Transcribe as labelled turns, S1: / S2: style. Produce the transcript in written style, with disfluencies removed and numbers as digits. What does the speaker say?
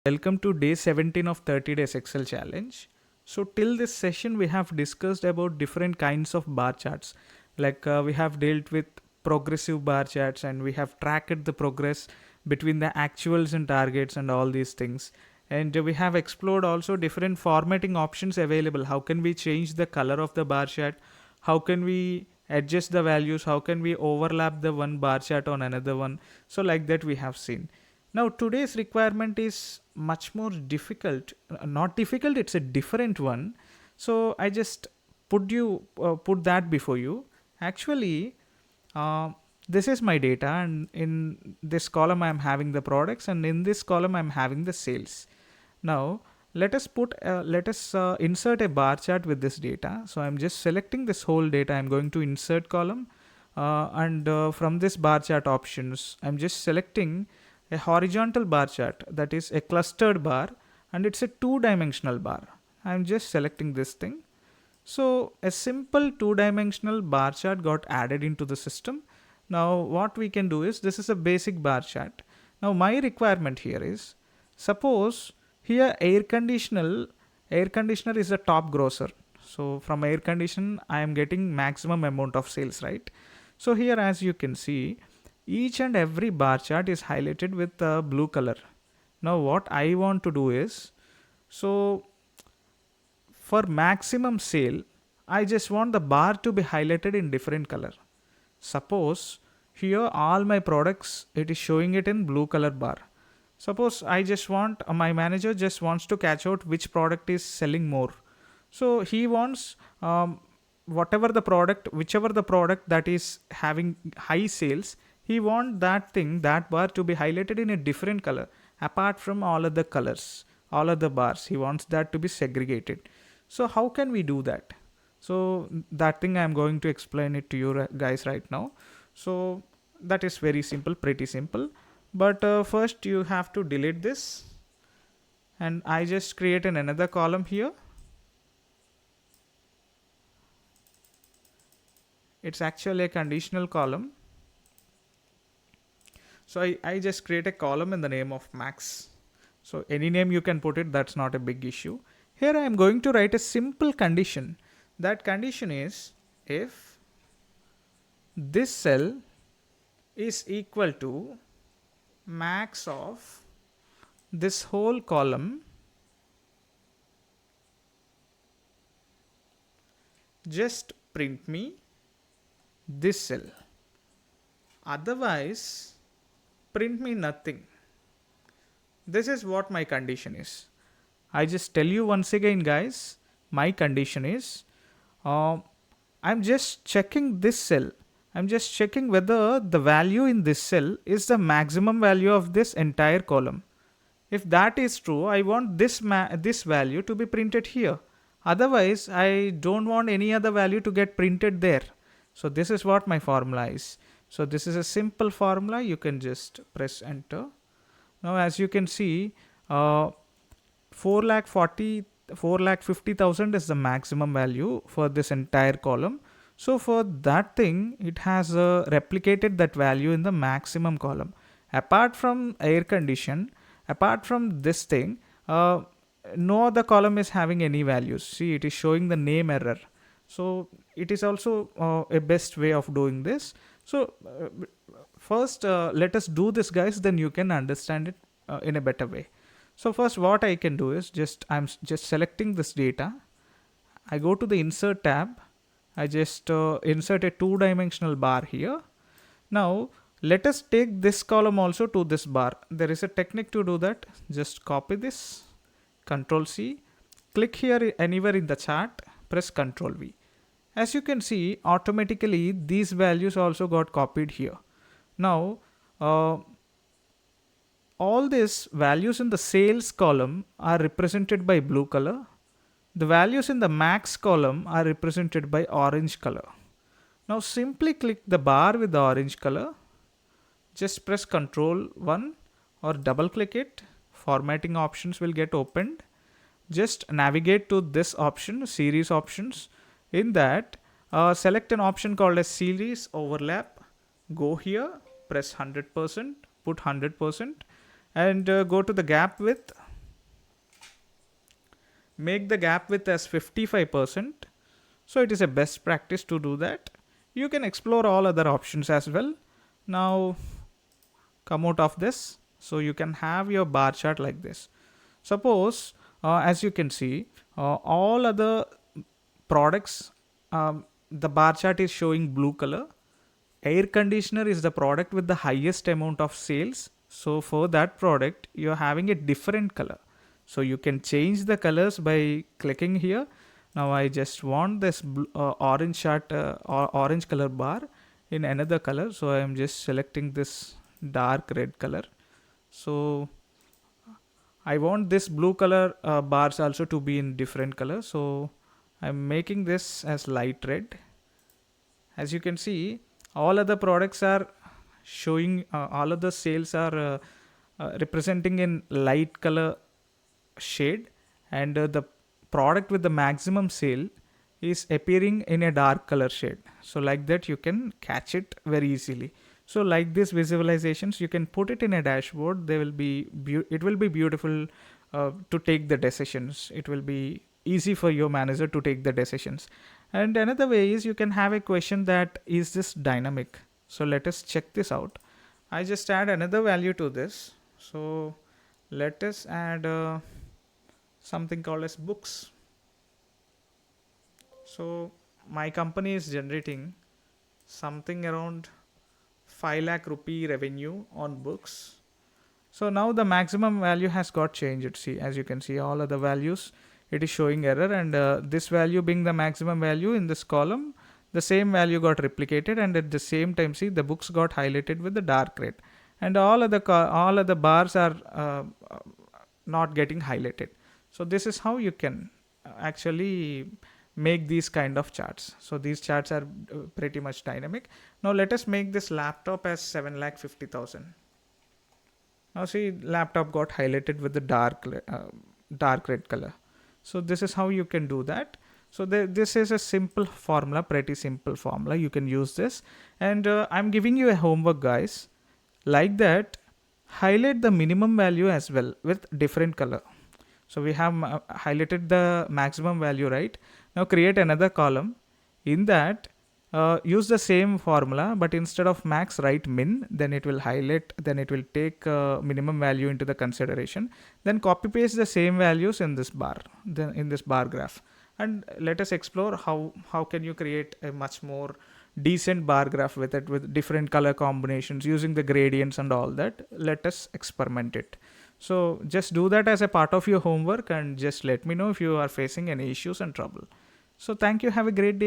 S1: Welcome to day 17 of 30 days Excel challenge. So till this session we have discussed about different kinds of bar charts. We have dealt with progressive bar charts and we have tracked the progress between the actuals and targets and all these things. And we have explored also different formatting options available. How can we change the color of the bar chart? How can we adjust the values? How can we overlap the one bar chart on another one? So like that we have seen. Now today's requirement is much more difficult. Not difficult, it's a different one. So I just put that before you. Actually, uh, this is my data, and in this column I'm having the products, and in this column I'm having the sales. Now let us insert a bar chart with this data. So I'm just selecting this whole data. I'm going to insert column, and from this bar chart options, I'm just selecting a horizontal bar chart, that is a clustered bar, and it's a two-dimensional bar. I'm just selecting this thing. So a simple two-dimensional bar chart got added into the system. Now what we can do is, this is a basic bar chart. Now my requirement here is, suppose here air conditioner is a top grosser. So from air condition I am getting maximum amount of sales, right? So here, as you can see, each and every bar chart is highlighted with a blue color. Now what I want to do is, so for maximum sale, I just want the bar to be highlighted in different color. Suppose here all my products, it is showing it in blue color bar. Suppose I just want, my manager just wants to catch out which product is selling more. So he wants whichever the product that is having high sales, he want that bar to be highlighted in a different color apart from all other colors, all other bars. He wants that to be segregated. So how can we do that? So that thing I'm going to explain it to you guys right now. So that is very simple, pretty simple. But first you have to delete this, and I just create another column here. It's actually a conditional column. So I just create a column in the name of max. So any name you can put it, that's not a big issue. Here I am going to write a simple condition. That condition is, if this cell is equal to max of this whole column, just print me this cell. Otherwise, print me nothing. This is what my condition is. I just tell you once again, guys, my condition is, I'm just checking this cell. I'm just checking whether the value in this cell is the maximum value of this entire column. If that is true, I want this value to be printed here. Otherwise, I don't want any other value to get printed there. So this is what my formula is. So this is a simple formula. You can just press enter. Now as you can see, 4,50,000 is the maximum value for this entire column. So for that thing, it has replicated that value in the maximum column. Apart from air condition, apart from this thing, no other column is having any values. See, it is showing the name error. So it is also a best way of doing this. So first let us do this, guys, then you can understand it in a better way. So first what I can do is, I'm just selecting this data. I go to the insert tab. I just insert a two-dimensional bar here. Now let us take this column also to this bar. There is a technique to do that. Just copy this, Control C, click here anywhere in the chart, press Control V. As you can see, automatically these values also got copied here. Now all these values in the sales column are represented by blue color. The values in the max column are represented by orange color. Now simply click the bar with the orange color. Just press Ctrl 1 or double click it. Formatting options will get opened. Just navigate to this option, series options. In that, select an option called as series overlap. Go here, press 100%, put 100%, and go to the gap width, make the gap width as 55%. So it is a best practice to do that. You can explore all other options as well. Now come out of this. So you can have your bar chart like this. Suppose, as you can see, all other products, the bar chart is showing blue color. Air conditioner is the product with the highest amount of sales. So for that product, you're having a different color. So you can change the colors by clicking here. Now I just want this orange chart or orange color bar in another color. So I am just selecting this dark red color. So I want this blue color bars also to be in different color. So I'm making this as light red. As you can see, all other products are showing, all of the sales are representing in light color shade, and the product with the maximum sale is appearing in a dark color shade. So like that you can catch it very easily. So like this visualizations, you can put it in a dashboard. They will be it will be beautiful to take the decisions. It will be easy for your manager to take the decisions. And another way is you can have a question that is this dynamic. So let us check this out. I just add another value to this. So let us add something called as books. So my company is generating something around 5 lakh rupee revenue on books. So now the maximum value has got changed. See, as you can see, all other values, it is showing error, and this value being the maximum value in this column, the same value got replicated, and at the same time, see, the books got highlighted with the dark red, and all other bars are not getting highlighted. So this is how you can actually make these kind of charts. So these charts are pretty much dynamic. Now let us make this laptop as 7,50,000. Now see, laptop got highlighted with the dark red color. So this is how you can do that. So this is a simple formula, pretty simple formula. You can use this, and I'm giving you a homework, guys. Like that, highlight the minimum value as well with different color. So we have highlighted the maximum value, right? Now create another column. In that, use the same formula, but instead of max, write min. Then it will highlight. Then it will take minimum value into the consideration. Then copy paste the same values in this bar. Then in this bar graph, and let us explore how can you create a much more decent bar graph with it, with different color combinations using the gradients and all that. Let us experiment it. So just do that as a part of your homework, and just let me know if you are facing any issues and trouble. So thank you. Have a great day.